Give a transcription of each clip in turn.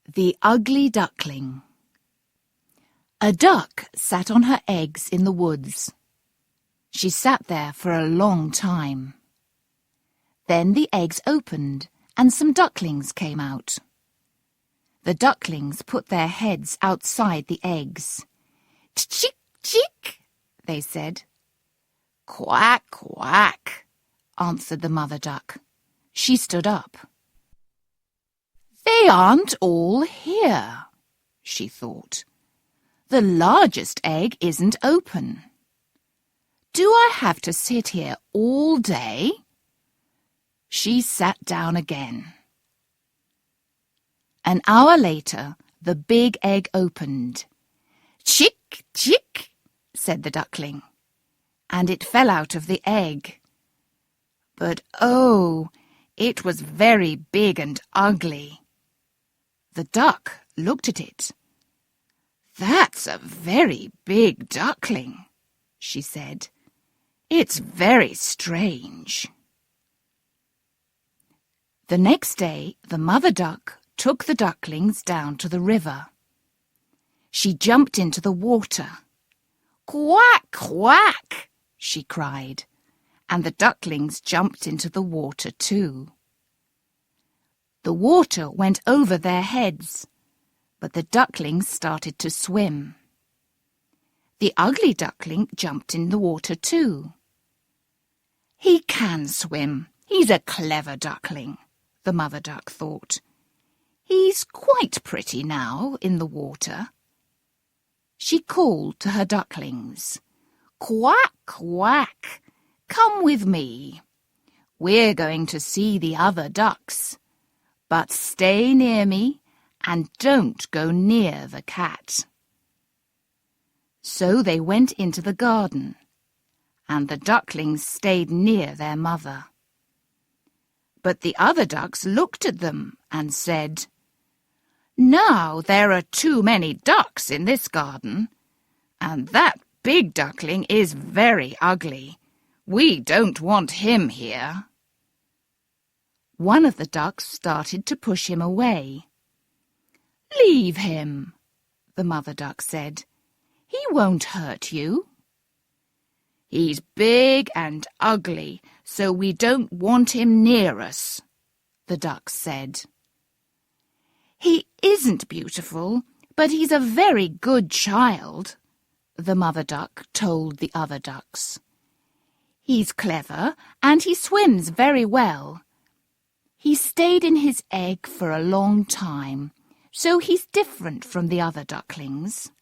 The Ugly Duckling. A duck sat on her eggs in the woods. She sat there for a long time. Then the eggs opened and some ducklings came out. The ducklings put their heads outside the eggs. "Chick, chick," they said. "Quack, quack," answered the mother duck. She stood up. "They aren't all here," she thought. "The largest egg isn't open. Do I have to sit here all day?" She sat down again. An hour later, the big egg opened. "Chick, chick," said the duckling, and it fell out of the egg. But oh, it was very big and ugly. The duck looked at it. "That's a very big duckling," she said. "It's very strange." The next day, the mother duck took the ducklings down to the river. She jumped into the water. "Quack, quack," she cried, and the ducklings jumped into the water too. The water went over their heads, but the ducklings started to swim. The ugly duckling jumped in the water too. "He can swim. He's a clever duckling," the mother duck thought. "He's quite pretty now in the water." She called to her ducklings. "Quack, quack, come with me. We're going to see the other ducks. But stay near me and don't go near the cat." So they went into the garden, and the ducklings stayed near their mother. But the other ducks looked at them and said, "Now there are too many ducks in this garden, and that big duckling is very ugly. We don't want him here." One of the ducks started to push him away. "Leave him," the mother duck said. "He won't hurt you." "He's big and ugly, so we don't want him near us," the ducks said. "He isn't beautiful, but he's a very good child," the mother duck told the other ducks. "He's clever and he swims very well. He stayed in his egg for a long time, so he's different from the other ducklings."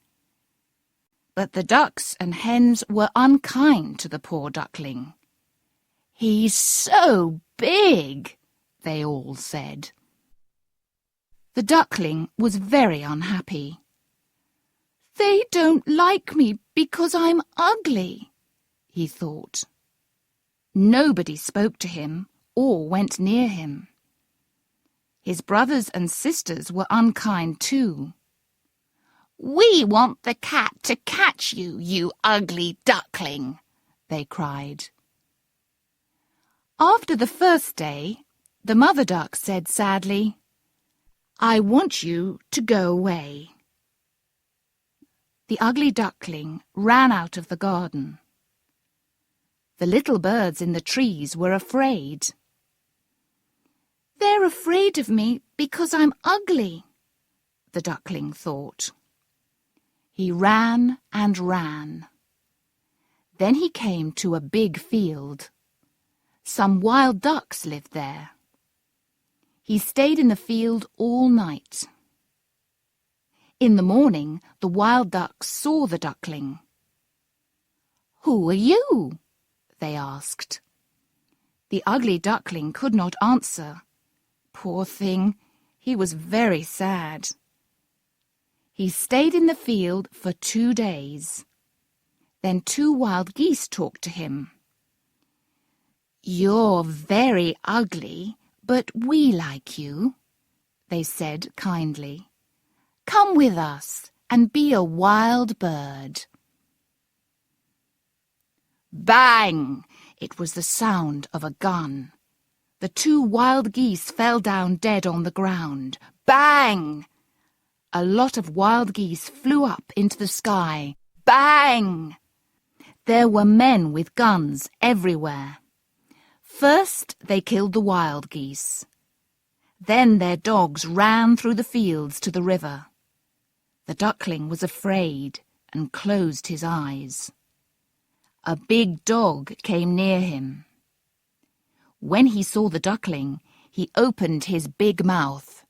But the ducks and hens were unkind to the poor duckling. "He's so big," they all said. The duckling was very unhappy. "They don't like me because I'm ugly," he thought. Nobody spoke to him or went near him. His brothers and sisters were unkind too. "We want the cat to catch you, you ugly duckling," they cried. After the first day, the mother duck said sadly, "I want you to go away." The ugly duckling ran out of the garden. The little birds in the trees were afraid. "They're afraid of me because I'm ugly," the duckling thought. He ran and ran. Then he came to a big field. Some wild ducks lived there. He stayed in the field all night. In the morning, the wild ducks saw the duckling. "Who are you?" they asked. The ugly duckling could not answer. Poor thing, he was very sad. He stayed in the field for 2 days. Then 2 wild geese talked to him. "You're very ugly, but we like you," they said kindly. "Come with us and be a wild bird." Bang! It was the sound of a gun. The 2 wild geese fell down dead on the ground. Bang! a lot of wild geese flew up into the sky. Bang! There were men with guns everywhere. First, they killed the wild geese. Then their dogs ran through the fields to the river. The duckling was afraid and closed his eyes. A big dog came near him. When he saw the duckling, he opened his big mouth.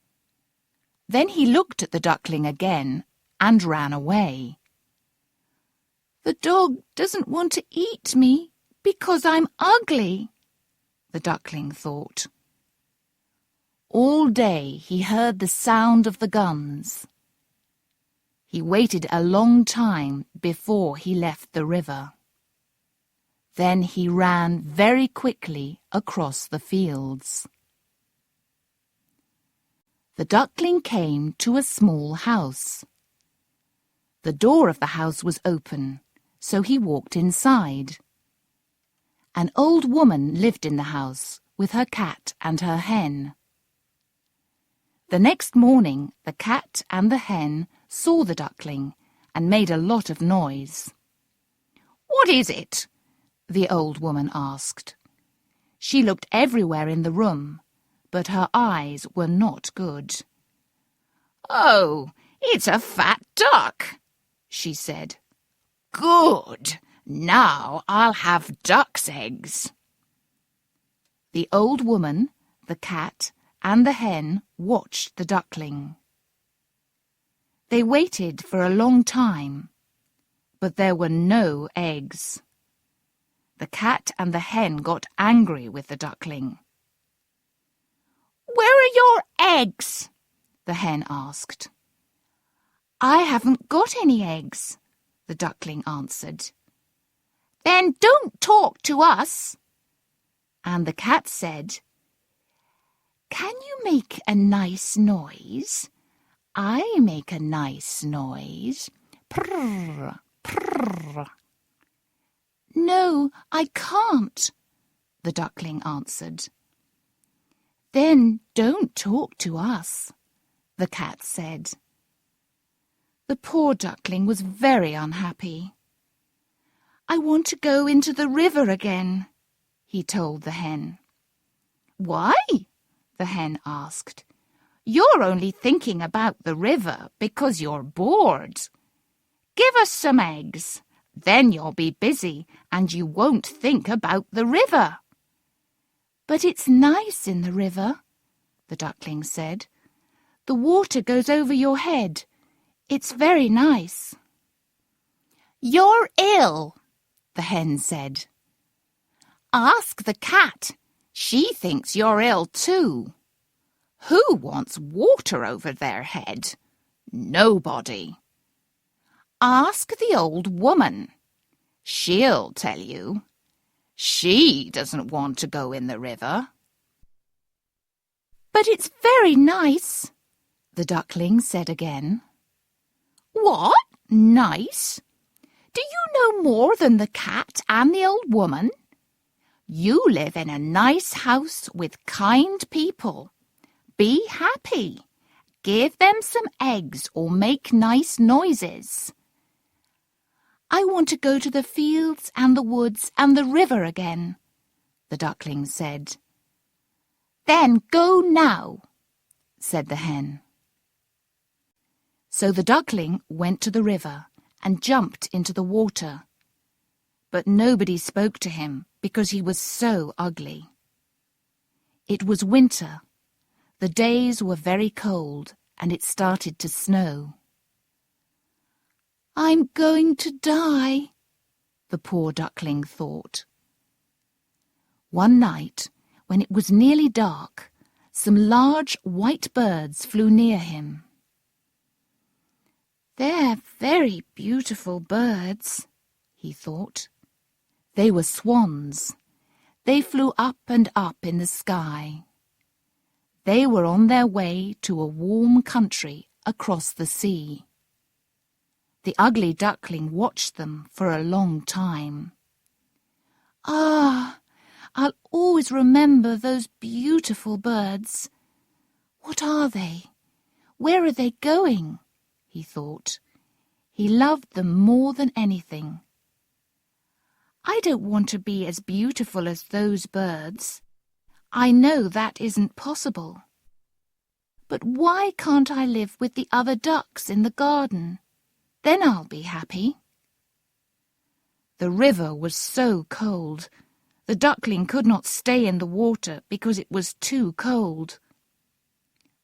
Then he looked at the duckling again and ran away. "The dog doesn't want to eat me because I'm ugly," the duckling thought. All day he heard the sound of the guns. He waited a long time before he left the river. Then he ran very quickly across the fields. The duckling came to a small house. The door of the house was open, so he walked inside. An old woman lived in the house with her cat and her hen. The next morning, the cat and the hen saw the duckling and made a lot of noise. "What is it?" the old woman asked. She looked everywhere in the room, but her eyes were not good. "Oh, it's a fat duck," she said. "Good! Now I'll have duck's eggs." The old woman, the cat, and the hen watched the duckling. They waited for a long time, but there were no eggs. The cat and the hen got angry with the duckling. "Where are your eggs?" the hen asked. "I haven't got any eggs," the duckling answered. "Then don't talk to us." And the cat said, "Can you make a nice noise? I make a nice noise. Prrr, prrr." "No, I can't," the duckling answered. "Then don't talk to us," the cat said. The poor duckling was very unhappy. "I want to go into the river again," he told the hen. "Why?" the hen asked. "You're only thinking about the river because you're bored. Give us some eggs. Then you'll be busy and you won't think about the river." "But it's nice in the river," the duckling said. "The water goes over your head. It's very nice." "You're ill," the hen said. "Ask the cat. She thinks you're ill too. Who wants water over their head? Nobody. Ask the old woman. She'll tell you. She doesn't want to go in the river." "But it's very nice," the duckling said again. "What? Nice? Do you know more than the cat and the old woman? You live in a nice house with kind people. Be happy. Give them some eggs or make nice noises." "I want to go to the fields and the woods and the river again," the duckling said. "Then go now," said the hen. So the duckling went to the river and jumped into the water. But nobody spoke to him because he was so ugly. It was winter. The days were very cold and it started to snow. "I'm going to die," the poor duckling thought. One night, when it was nearly dark, some large white birds flew near him. "They're very beautiful birds," he thought. They were swans. They flew up and up in the sky. They were on their way to a warm country across the sea. The ugly duckling watched them for a long time. "Ah, I'll always remember those beautiful birds. What are they? Where are they going?" he thought. He loved them more than anything. I don't want to be as beautiful as those birds. I know that isn't possible. But why can't I live with the other ducks in the garden? Then I'll be happy. The river was so cold. The duckling could not stay in the water because it was too cold.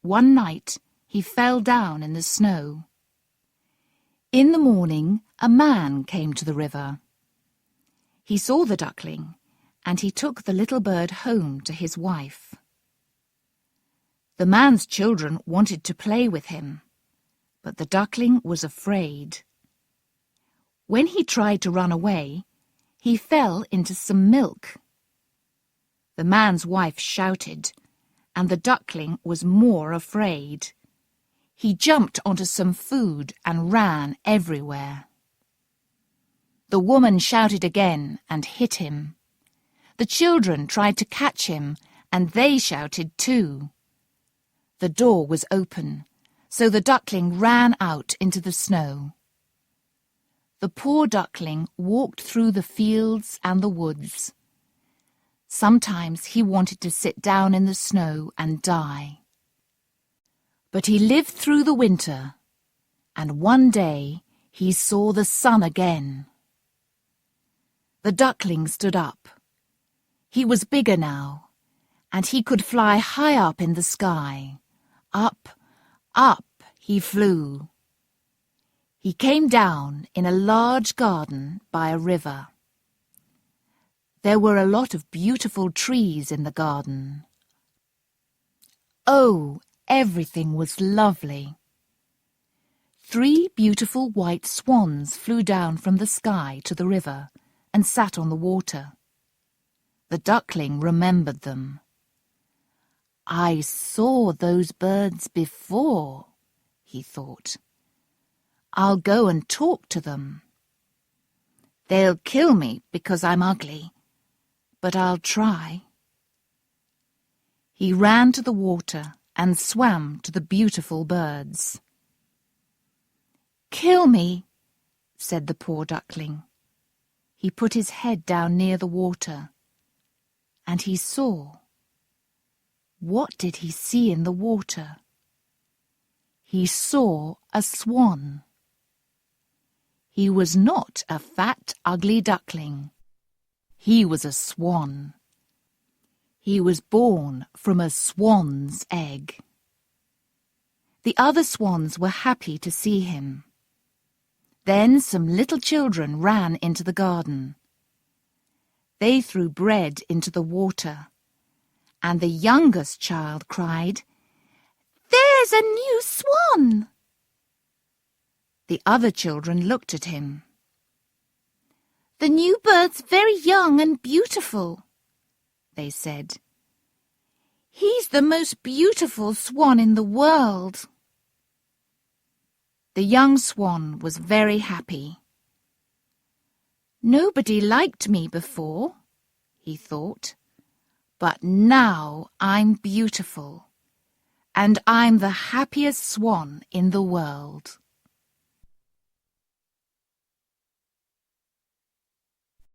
One night he fell down in the snow. In the morning a man came to the river. He saw the duckling, and he took the little bird home to his wife. The man's children wanted to play with him, but the duckling was afraid. When he tried to run away, he fell into some milk. The man's wife shouted, and the duckling was more afraid. He jumped onto some food and ran everywhere. The woman shouted again and hit him. The children tried to catch him, and they shouted too. The door was open, so the duckling ran out into the snow. The poor duckling walked through the fields and the woods. Sometimes he wanted to sit down in the snow and die. But he lived through the winter, and one day he saw the sun again. The duckling stood up. He was bigger now, and he could fly high up in the sky. Up, up he flew. He came down in a large garden by a river. There were a lot of beautiful trees in the garden. Oh, everything was lovely. 3 beautiful white swans flew down from the sky to the river and sat on the water. The duckling remembered them. I saw those birds before, he thought. I'll go and talk to them. They'll kill me because I'm ugly, but I'll try. He ran to the water and swam to the beautiful birds. Kill me, said the poor duckling. He put his head down near the water, and he saw. What did he see in the water? He saw a swan. He was not a fat, ugly duckling. He was a swan. He was born from a swan's egg. The other swans were happy to see him. Then some little children ran into the garden. They threw bread into the water, and the youngest child cried, "There's a new swan!" The other children looked at him. "The new bird's very young and beautiful," they said. "He's the most beautiful swan in the world." The young swan was very happy. Nobody liked me before, he thought, but now I'm beautiful, and I'm the happiest swan in the world.